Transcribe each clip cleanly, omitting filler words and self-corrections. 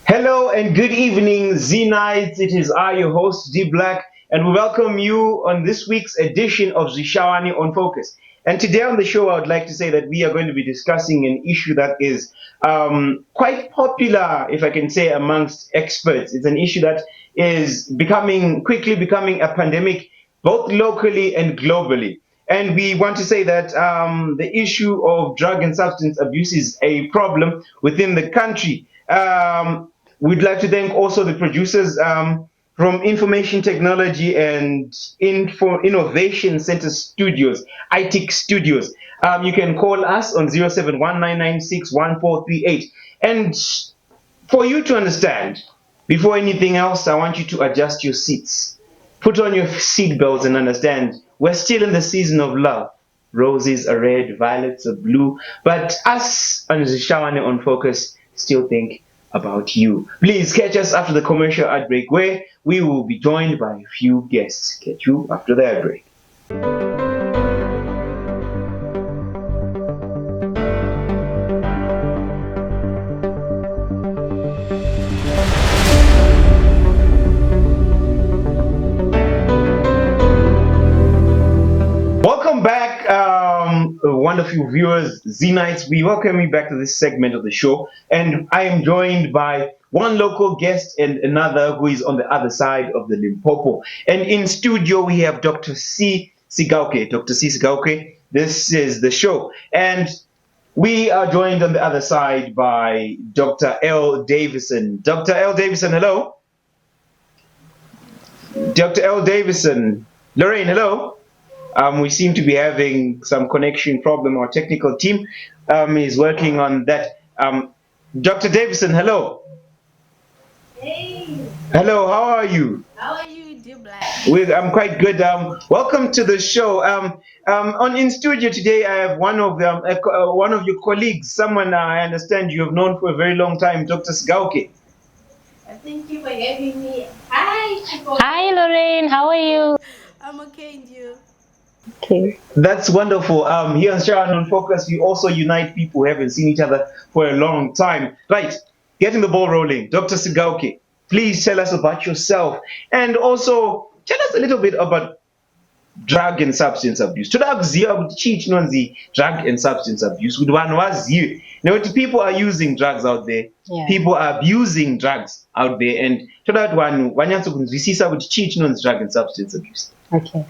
Hello and good evening, Z Nights. It is I, your host, D Black, and we welcome you on this week's edition of Zishawani on Focus. And today on the show, I would like to say that we are going to be discussing an issue that is quite popular, if I can say, amongst experts. It's an issue that is quickly becoming a pandemic, both locally and globally. And we want to say that the issue of drug and substance abuse is a problem within the country. We'd like to thank also the producers from Information Technology and Innovation Center Studios, ITIC Studios. You can call us on 0719961438. And for you to understand, before anything else, I want you to adjust your seats. Put on your seatbelts and understand we're still in the season of love. Roses are red, violets are blue, but us on Zishawane on Focus still think about you. Please catch us after the commercial ad break where we will be joined by a few guests. Catch you after the ad break. Welcome back, wonderful viewers, Z Nights. We welcome you back to this segment of the show, and I am joined by one local guest and another who is on the other side of the Limpopo. And in studio, we have Dr. C. Sigauke. Dr. C. Sigauke, this is the show. And we are joined on the other side by Dr. L. Davison. Dr. L. Davison, hello. Dr. L. Davison. Lorraine, hello. We seem to be having some connection problem. Our technical team is working on that. Dr. Davison, hello. Hey, Hello, how are you? how are you, dear Black? I'm quite good. Welcome to the show. On in studio today, I have one of your colleagues, someone I understand you have known for a very long time, Dr. Sgauke. Thank you for having me. Hi, Chico. Hi Lorraine, how are you? I'm okay, and you? Okay. That's wonderful. Here on Sharon on Focus, we also unite people who haven't seen each other for a long time. Right, getting the ball rolling. Dr. Sigauke, please tell us about yourself and also tell us a little bit about drug and substance abuse. Todakuziva kuti chii chinonzi drug and substance abuse, kuti vanhu vazive nekuti people are using drugs out there, Yeah. people are abusing drugs out there, and toda kuti vanhu vanyatso kunzwisisa kuti chii chinonzi drug and substance abuse. Okay.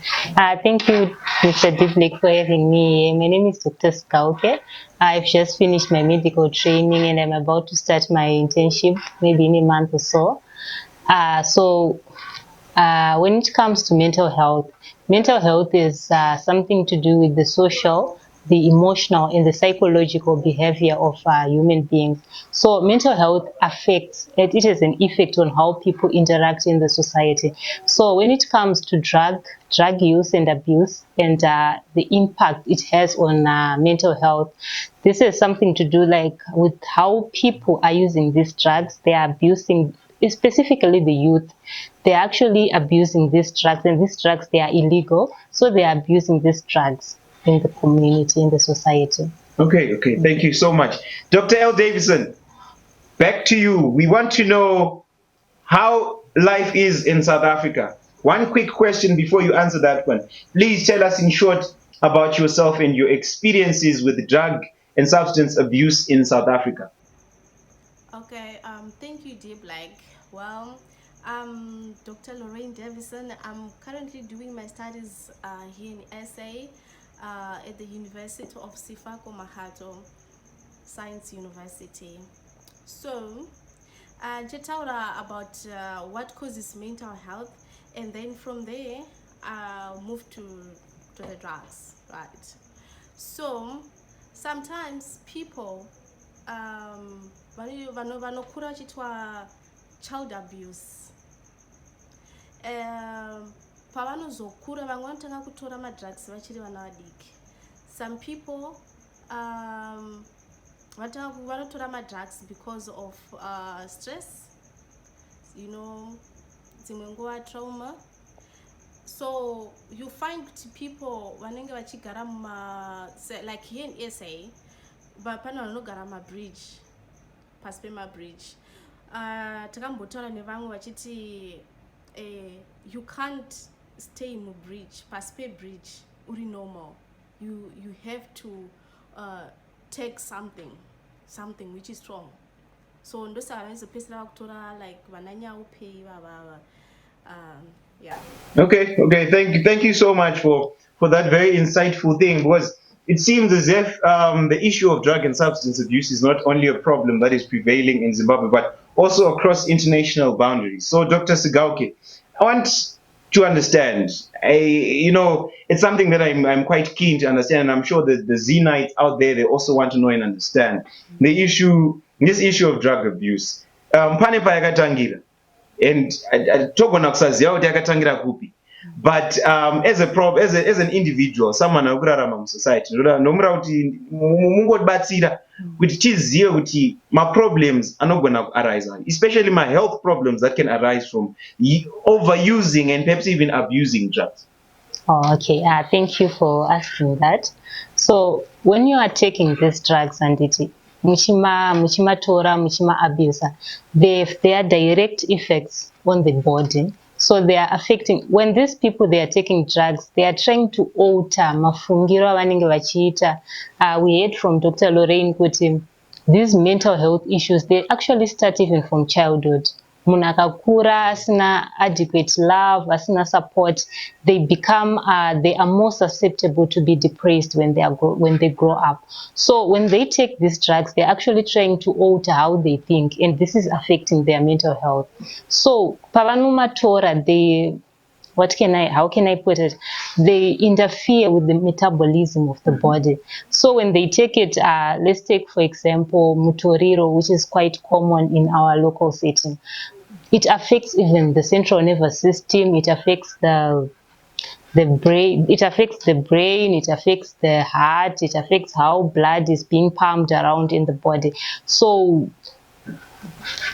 Thank you, Mr. Diblik, for having me here. My name is Dr. Skauke. I've just finished my medical training and I'm about to start my internship maybe in a month or so. When it comes to mental health is something to do with the social, the emotional, and the psychological behavior of human beings. So mental health it has an effect on how people interact in the society. So when it comes to drug use and abuse and the impact it has on mental health, this has something to do like with how people are using these drugs. They are abusing, specifically the youth. They're actually abusing these drugs, and these drugs, they are illegal, so they are abusing these drugs in the community, in the society. Okay, thank you so much. Dr. L. Davison, back to you. We want to know how life is in South Africa. One quick question before you answer that one. Please tell us in short about yourself and your experiences with drug and substance abuse in South Africa. Okay, thank you, dear Black. Well, I'm Dr. Lorraine Davison. I'm currently doing my studies here in SA at the University of Sifako Mahato Science University. So, Chetaura about what causes mental health, and then from there, move to the drugs, right? So, sometimes people vanokura vachitwa child abuse, pavanozokura vamwe vanotanga kutora madrugs vachiri vana vadiki. Some people vanotora madrugs because of stress, dzimwe nguva trauma. So you find people vanenge vachigara like here in SA, but pana vanogara mabridge, pasi pemabridge. takambotaura nevamwe vachiti you can't stay mubridge pasi pebridge uri normal. You have to take something which is strong. So ndosaka vanozopedzisira vakutora like vananyaupei vavava. Yeah. Okay, thank you so much for that very insightful thing, because it seems as if the issue of drug and substance abuse is not only a problem that is prevailing in Zimbabwe, but also across international boundaries. So, Dr. Sigauke, I want to understand. It's something that I'm quite keen to understand, and I'm sure that the Zenites out there, they also want to know and understand this issue of drug abuse. Pane payakatangira, and togona kusaziva kuti yakatangira kupi, but as an individual, someone ari kurarama musociety, nomura kuti mungotibatsira kuti tizive kuti maproblems anogona kuarise, especially health problems that can arise from overusing and perhaps even abusing drugs. Oh, okay. Thank you for asking that. So when you are taking these drugs and muchima abuser, they have their direct effects on the body. So they are affecting, when these people, they are taking drugs, they are trying to alter mafungiro avanenge vachiita. We heard from Dr. Lorraine kuti these mental health issues, they actually start even from childhood. Munhu akakura asina adequate love, asina support, they are more susceptible to be depressed when they grow up. So when they take these drugs, they're actually trying to alter how they think, and this is affecting their mental health. So pavanomatora, how can I put it? They interfere with the metabolism of the body. So when they take it, let's take, for example, mutoriro, which is quite common in our local setting. It affects even the central nervous system. It affects the brain. It affects the heart. It affects how blood is being pumped around in the body. So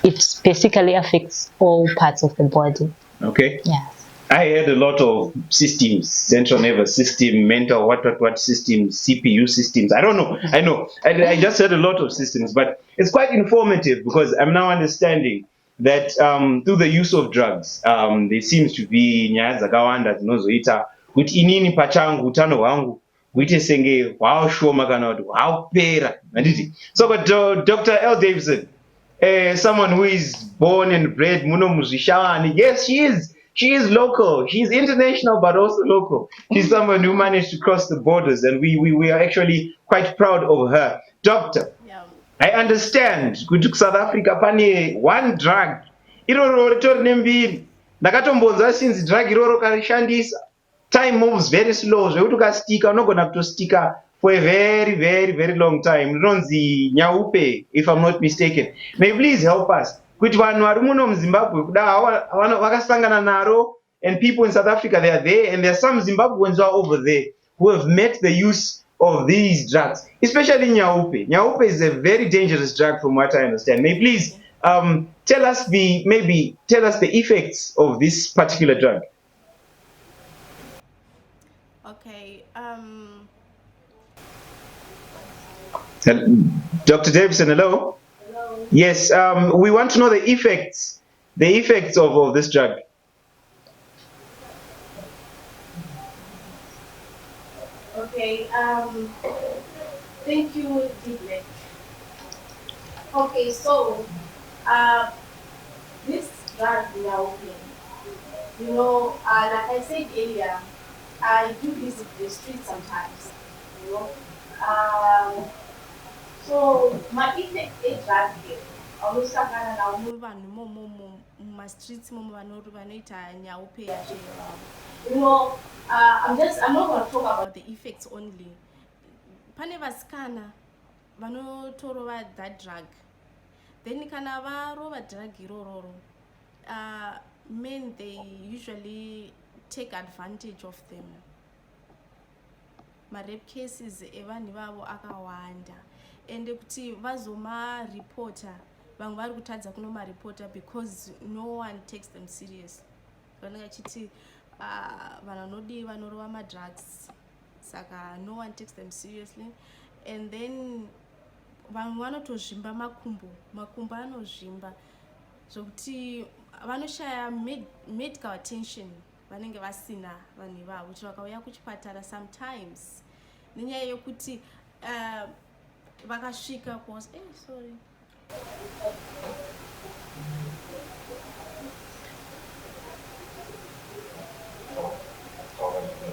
it basically affects all parts of the body. Okay. Yes. I had a lot of systems, central nervous system, mental, what systems, CPU systems. I don't know. I know. I just had a lot of systems, but it's quite informative because I'm now understanding that through the use of drugs, there seems to be nyaya dzakawanda dzinozoita kuti inini pachangu utano hwangu huite senge hwaashoma kana kuti hwaapera. So, but Dr. L. Davidson, someone who is born and bred muno muzvishawani, yes, she is local. She's international, but also local. She's someone who managed to cross the borders, and we are actually quite proud of her. Doctor, Yeah. I understand kuti South Africa pane one drug iroro ritori nembiri. Ndakatombonzwa since drug iroro karishandisa, time moves very slow, zvekuti ukastika unogona kutostika for a very, very, very long time. Rinonzi nyaupe, if I'm not mistaken. May you please help us kuti vanhu vari muno muZimbabwe kuda vakasangana naro, and people in South Africa, they are there, and there are some Zimbabweans who are over there who have met the use of these drugs, especially nyaupe. Nyaupe is a very dangerous drug from what I understand. May you please tell us the effects of this particular drug. Okay. Dr. Davidson, hello? Hello. Yes, we want to know the effects of this drug. Okay. Thank you, Diblek. Okay, so this drug we are opening, like I said earlier, I do visit the street sometimes, so my effect is drug here. Unosangana nawo vanhu mumastreets momo vanoita nyaupe yacho. I'm not going to talk about the effects only. Pane vasikana vanotorova that drug, then kana varova drug irororo, men, they usually take advantage of them. Rape cases evanhu vavo akawanda, ende kuti vazomaripota vamwe vari kutadza kunomaripota because no one takes them serious. Vanenge vachiti vanhu vanodivi vanorova madrugs, saka no one takes them seriously. And then vamwe vanotozvimba makumbo anozvimba zvokuti vanoshaya medical attention vanenge vasina vanhu ivavo kuti vakauya kuchipatara sometimes nenyaya yokuti vakasvika sorry.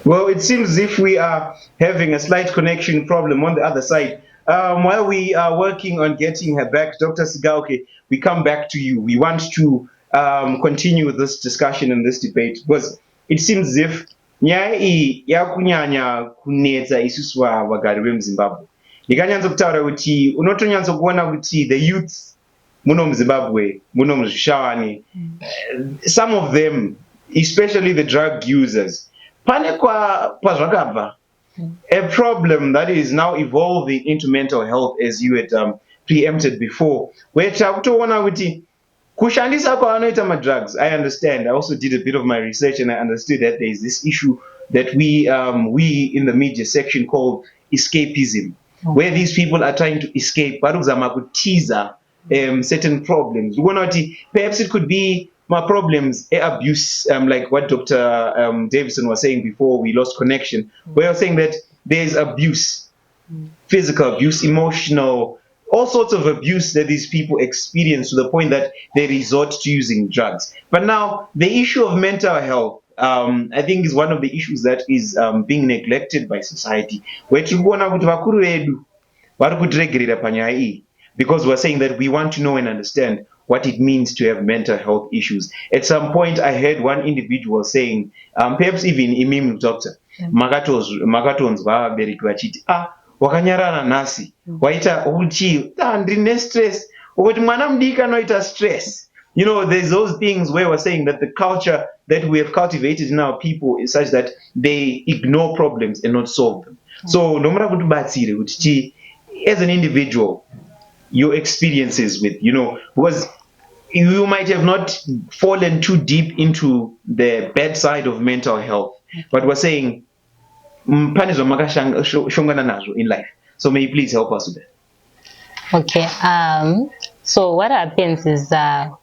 Well, it seems as if we are having a slight connection problem on the other side. While we are working on getting her back, Dr. Sigauke, we come back to you. We want to continue this discussion and this debate because it seems as if nyaya iyi yakunyanya kunetsa isusu vagari vemuzimbabwe. Ndikanyatso kutaura kuti unotonyatso kuona kuti the youth muno muzimbabwe muno muzvishawani, some of them, especially the drug users, pane kwazvakabva, a problem that is now evolving into mental health, as you had preempted before, where takutoona kuti kushandisa kwavanoita madrugs, I understand. I also did a bit of my research and I understood that there is this issue that we in the media section call escapism, where these people are trying to escape varikuzama kutiza certain problems. Perhaps it could be my problems, abuse, like what Dr. Davison was saying before we lost connection. We were saying that there's abuse, physical abuse, emotional, all sorts of abuse that these people experience to the point that they resort to using drugs. But now, the issue of mental health, I think, is one of the issues that is being neglected by society. Where tirikuona kuti vakuru vedu varikutiregerera panyaya iyi, because we're saying that we want to know and understand what it means to have mental health issues. At some point, I heard one individual saying, perhaps even imimi doctor, makatonzwa vabereki vachiti, wakanyarara nhasi, waita uchi, ndine stress, ukuti mwana mudiki anoita stress. You know, there's those things where we're saying that the culture that we have cultivated in our people is such that they ignore problems and not solve them. So, nomura kuti batsire kuti as an individual, your experiences with, because you might have not fallen too deep into the bad side of mental health, but we're saying pane zvamakashongana nazvo in life. So may you please help us with that. Okay. So what happens is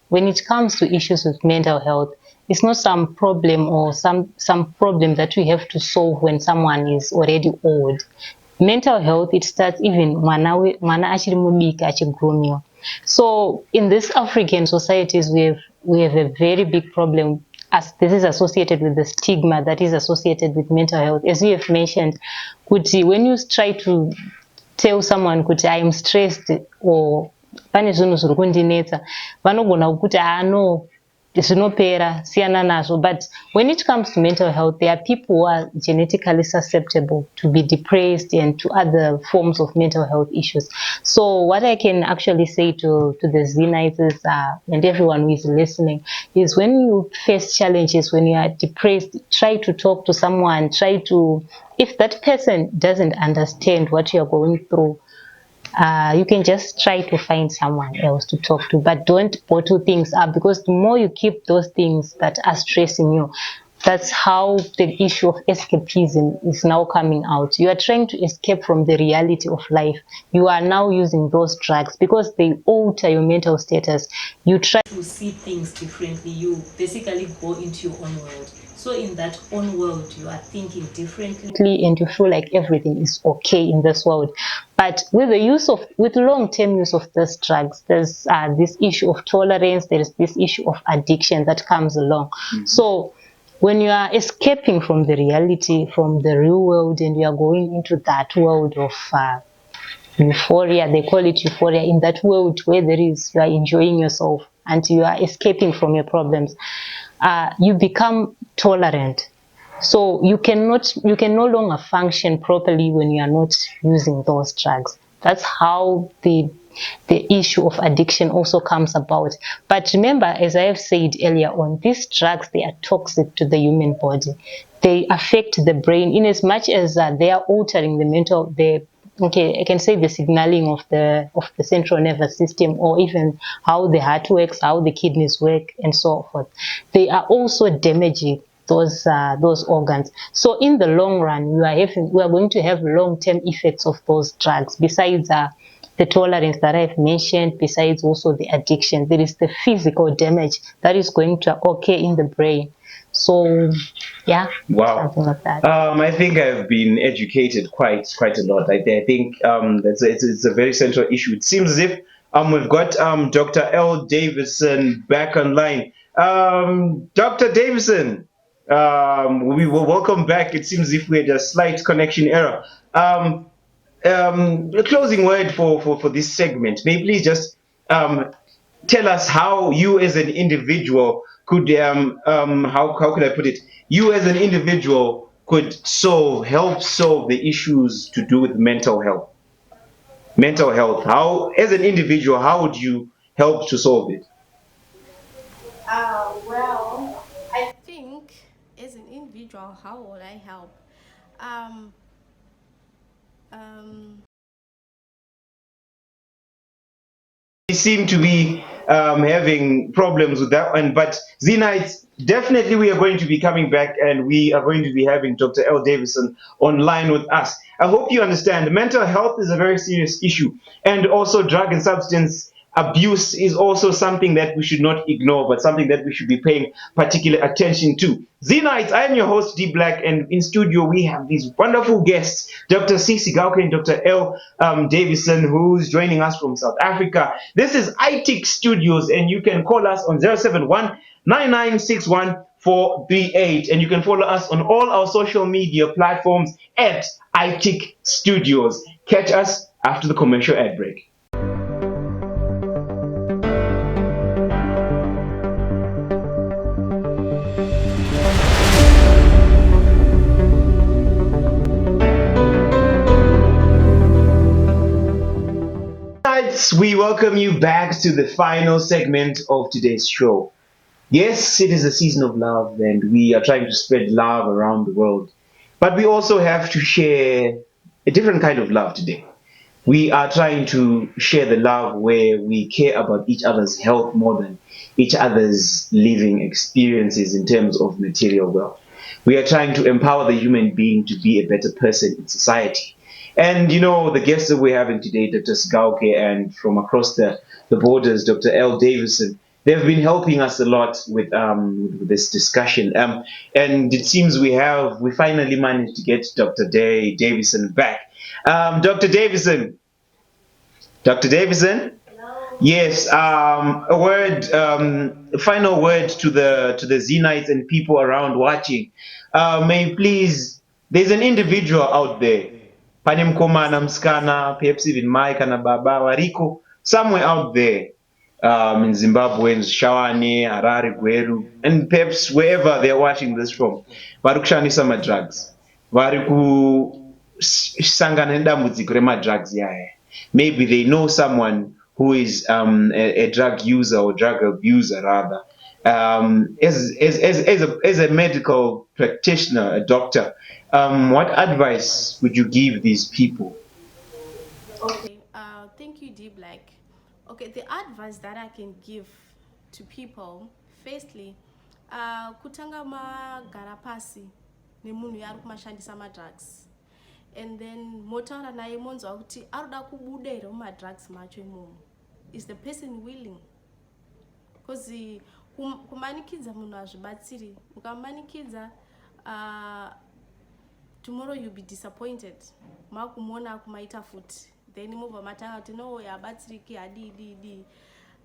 when it comes to issues with mental health, it's not some problem or some problem that we have to solve when someone is already old. Mental health, it starts even mwana achiri mudiki achigromiwa. So in these African societies, we have a very big problem, as this is associated with the stigma that is associated with mental health. As we have mentioned, kuti when you try to tell someone kuti I am stressed or pane zvinhu zviri kundinetsa, vanogona kuti no, zvinopera, siyana nazvo. But when it comes to mental health, there are people who are genetically susceptible to be depressed and to other forms of mental health issues. So what I can actually say to the Zenites is, and everyone who is listening, is when you face challenges, when you are depressed, try to talk to someone, if that person doesn't understand what you are going through, you can just try to find someone else to talk to, but don't bottle things up, because the more you keep those things that are stressing you, that's how the issue of escapism is now coming out. You are trying to escape from the reality of life. You are now using those drugs because they alter your mental status. You try to see things differently. You basically go into your own world. So in that own world, you are thinking differently and you feel like everything is okay in this world. But with long-term use of these drugs, there's this issue of tolerance, there is this issue of addiction that comes along. So when you are escaping from the reality, from the real world, and you are going into that world of euphoria, they call it euphoria, in that world where you are enjoying yourself and you are escaping from your problems, you become tolerant. So you can no longer function properly when you are not using those drugs. That's how the issue of addiction also comes about. But remember, as I have said earlier on, these drugs, they are toxic to the human body. They affect the brain in as much as they are altering I can say the signaling of the central nervous system, or even how the heart works, how the kidneys work, and so forth. They are also damaging those organs. So in the long run, we are going to have long-term effects of those drugs. Besides the tolerance that I've mentioned, besides also the addiction, there is the physical damage that is going to occur in the brain. So, yeah, Wow. something like that. I think I've been educated quite a lot. I think it's a very central issue. It seems as if we've got Dr. L. Davison back online. Dr. Davison, we will welcome back. It seems as if we had a slight connection error. A closing word for this segment. May you please just tell us how you as an individual could how could I put it? You as an individual could help solve the issues to do with mental health. Mental health. How, as an individual, how would you help to solve it? Well, I think as an individual, how would I help? Um, um, We seem to be having problems with that one. But Zina, it's definitely we are going to be coming back and we are going to be having Dr. L. Davison online with us. I hope you understand mental health is a very serious issue, and also drug and substance abuse is also something that we should not ignore, but something that we should be paying particular attention to. Zenites, I am your host, D Black, and in studio we have these wonderful guests, Dr. Cece Gauke and Dr. L. Davison, who's joining us from South Africa. This is ITIC Studios, and you can call us on 071 9961 438, and you can follow us on all our social media platforms at ITIC Studios. Catch us after the commercial ad break. We welcome you back to the final segment of today's show. Yes, it is a season of love, and we are trying to spread love around the world. But we also have to share a different kind of love today. We are trying to share the love where we care about each other's health more than each other's living experiences in terms of material wealth. We are trying to empower the human being to be a better person in society. And you know, the guests that we're having today, Dr. Sgauke, and from across the borders, Dr. L. Davison, they've been helping us a lot with this discussion. And it seems we finally managed to get Dr. Davison back. Dr. Davison, Dr. Davison? Yes, a final word to the Zenites and people around watching. May you please, there's an individual out there, pane mkomana, mskana, perhaps even mai kana baba wariko, somewhere out there, in Zimbabwe, in Shawane, Harare, Gweru, and perhaps wherever they're watching this from, vari kushandisa madrugs, vari kusangana nedambudziko remadrugs yaya. Maybe they know someone who is a drug user or drug abuser rather. As a medical practitioner, a doctor, what advice would you give these people? okay, thank you, D Black. Okay, the advice that I can give to people, firstly, kutanga magara pasi nemunhu yari kumashandisa madrugs, and then motaura naye monzwa kuti aruda kubuda here mumadrugs macho imomo. Is the person willing? Because kumanikidza munhu hazvibatsiri. Ukamanikidza, tomorrow you'll be disappointed. Makumona kumaita futi. Then move matanga to no yabatsiriki adi.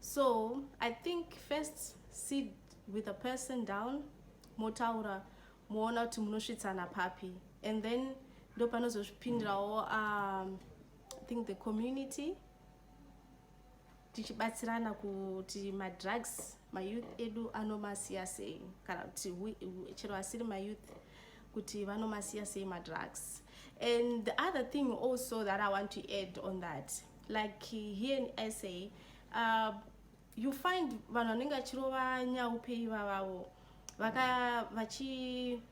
So I think first sit with a person down, motaura, moona kuti munosvitsana papi, and then ndo panozozvipindirawo I think the community tichibatsirana kuti madrugs mayouth edu anomasiya sei, kana kuti chero asiri mayouth kuti vanomasiya sei madrugs. And the other thing also that I want to add on that, like here in SA, you find vanhu vanenge vachirova nyaupe ivavavo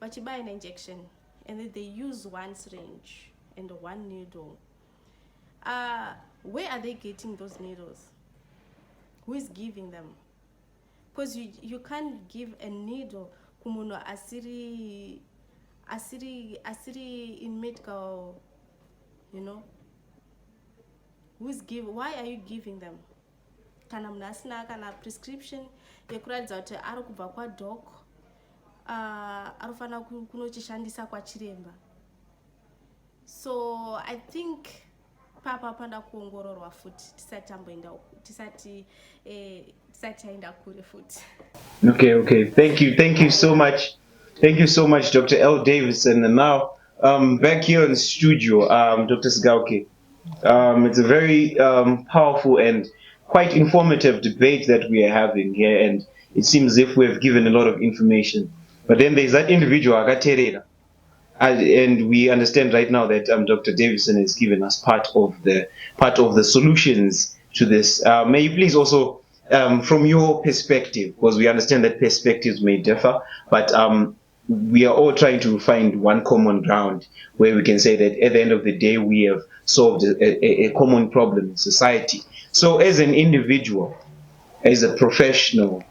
vachibaya an injection, and then they use one syringe and one needle. Where are they getting those needles? Who is giving them? Because you can't give a needle kumunhu asiri in medical, why are you giving them? Kana munhu asina kana prescription yekuratidza kuti ari kubva kwadoc, anofanira kunochishandisa kwachiremba. So I think papa panda kuongororwa futi tisati taenda kure futi. Okay. Thank you so much. Thank you so much, Dr. L. Davison. And now, back here in the studio, Dr. Sigauke. It's a very powerful and quite informative debate that we are having here, and it seems as if we have given a lot of information. But then there's that individual, Agaterera. And we understand right now that Dr. Davison has given us part of the solutions to this. May you please also, from your perspective, because we understand that perspectives may differ, but we are all trying to find one common ground where we can say that at the end of the day we have solved a common problem in society. So, as an individual, as a professional,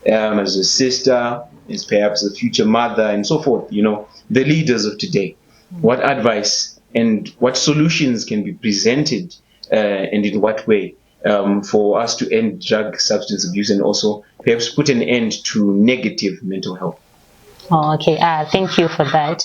as a sister, as perhaps a future mother, and so forth, the leaders of today, what advice and what solutions can be presented, and in what way, for us to end drug substance abuse and also perhaps put an end to negative mental health? Oh, okay. Thank you for that.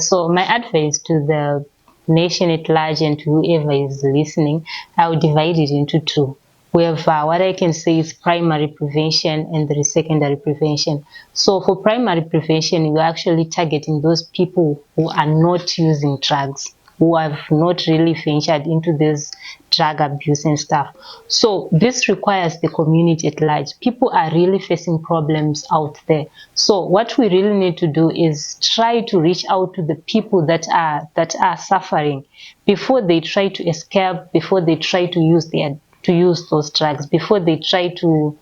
So my advice to the nation at large and to whoever is listening, I will divide it into two. We have what I can say is primary prevention and there is secondary prevention. So for primary prevention, we're actually targeting those people who are not using drugs, who have not really ventured into this drug abuse and stuff. So this requires the community at large. People are really facing problems out there. So what we really need to do is try to reach out to the people that are suffering before they try to escape, before they try to use those drugs, before they try to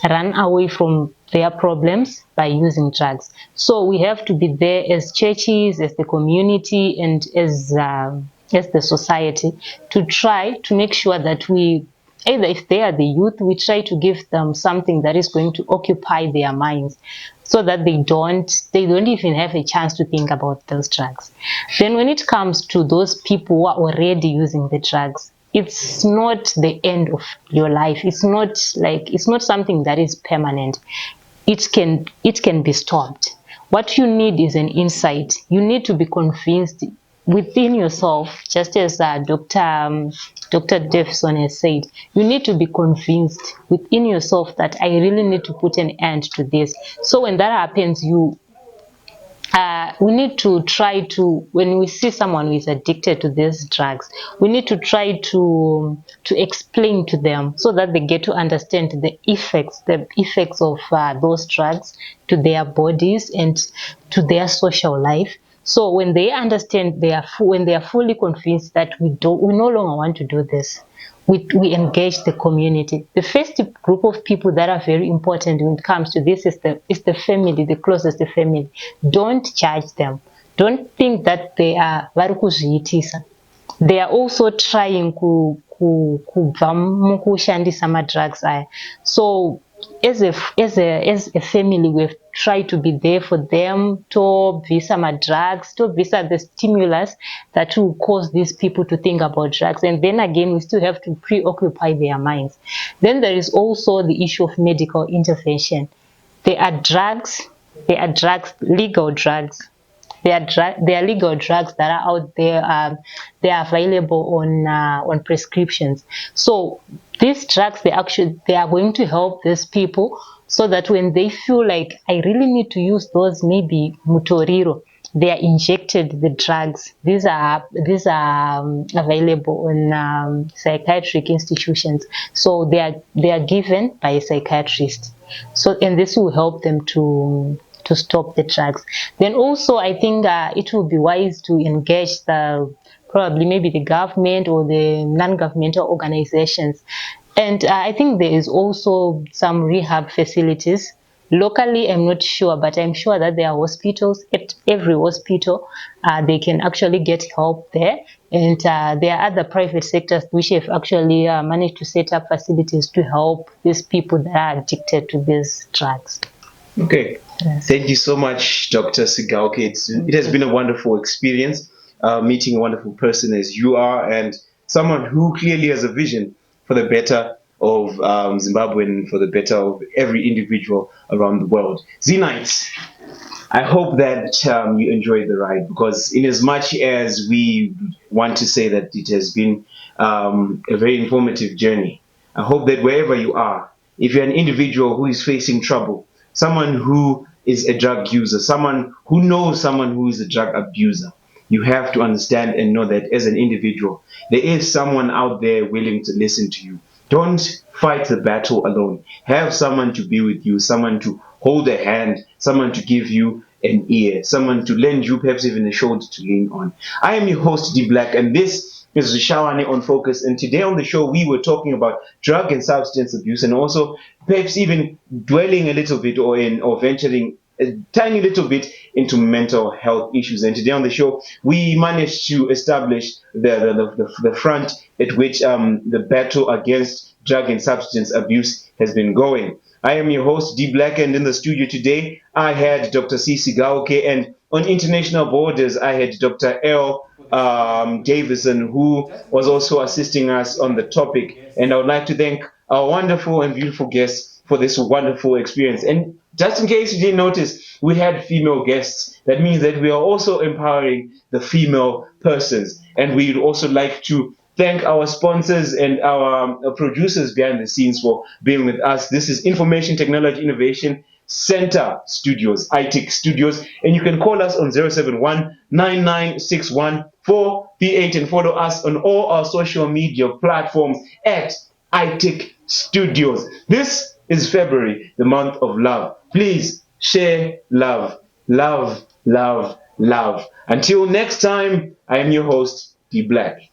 run away from their problems by using drugs. So we have to be there as churches, as the community, and as the society to try to make sure that we, either if they are the youth, we try to give them something that is going to occupy their minds so that they don't even have a chance to think about those drugs. Then when it comes to those people who are already using the drugs, it's not the end of your life. It's not something that is permanent. It can be stopped. What you need is an insight. You need to be convinced within yourself, just as Dr. Davison has said. You need to be convinced within yourself that I really need to put an end to this. So when that happens, we need to try to, when we see someone who is addicted to these drugs, we need to try to explain to them so that they get to understand the effects of those drugs to their bodies and to their social life. So when they understand, when they are fully convinced that we no longer want to do this, we engage the community. The first group of people that are very important when it comes to this is the family, the closest family. Don't judge them. Don't think that they are varikuzviitisa. They are also trying kubva mukushandisa madrugs aya. So as a family, we have tried to be there for them, to visa drugs, to visa the stimulus that will cause these people to think about drugs. And then again, we still have to preoccupy their minds. Then there is also the issue of medical intervention. There are drugs, legal drugs. There are legal drugs that are out there. They are available on prescriptions. So these drugs, they are going to help these people so that when they feel like I really need to use those, maybe mutoriro, they are injected the drugs. These are available in psychiatric institutions. So they are given by a psychiatrist. So, and this will help them to stop the drugs. Then also, I think it will be wise to engage probably maybe the government or the non-governmental organizations. And I think there is also some rehab facilities. Locally, I'm not sure, but I'm sure that there are hospitals. At every hospital, they can actually get help there. And there are other private sectors which have actually managed to set up facilities to help these people that are addicted to these drugs. Okay, Yes. Thank you so much, Dr. Sigauke. It has been a wonderful experience meeting a wonderful person as you are, and someone who clearly has a vision for the better of Zimbabwe and for the better of every individual around the world. Zenites, I hope that you enjoyed the ride, because in as much as we want to say that it has been a very informative journey, I hope that wherever you are, if you're an individual who is facing trouble, someone who is a drug user, someone who knows someone who is a drug abuser, you have to understand and know that as an individual, there is someone out there willing to listen to you. Don't fight the battle alone. Have someone to be with you, someone to hold a hand, someone to give you an ear, someone to lend you perhaps even a shoulder to lean on. I am your host, D Black, and this is Shawani on Focus. And today on the show, we were talking about drug and substance abuse, and also perhaps even dwelling a little bit or venturing a tiny little bit into mental health issues. And today on the show, we managed to establish the front at which the battle against drug and substance abuse has been going. I am your host, D Black, and in the studio today, I had Dr. C. Sigaoke, and on international borders, I had Dr. L. Davison, who was also assisting us on the topic. And I would like to thank our wonderful and beautiful guests for this wonderful experience. And just in case you didn't notice, we had female guests. That means that we are also empowering the female persons. And we'd also like to thank our sponsors and our producers behind the scenes for being with us. This is Information Technology Innovation Center Studios, ITIC Studios, and you can call us on 071-9961-438 and follow us on all our social media platforms at ITIC Studios. This is February, the month of love. Please share love, love, love, love. Until next time, I am your host, D Black.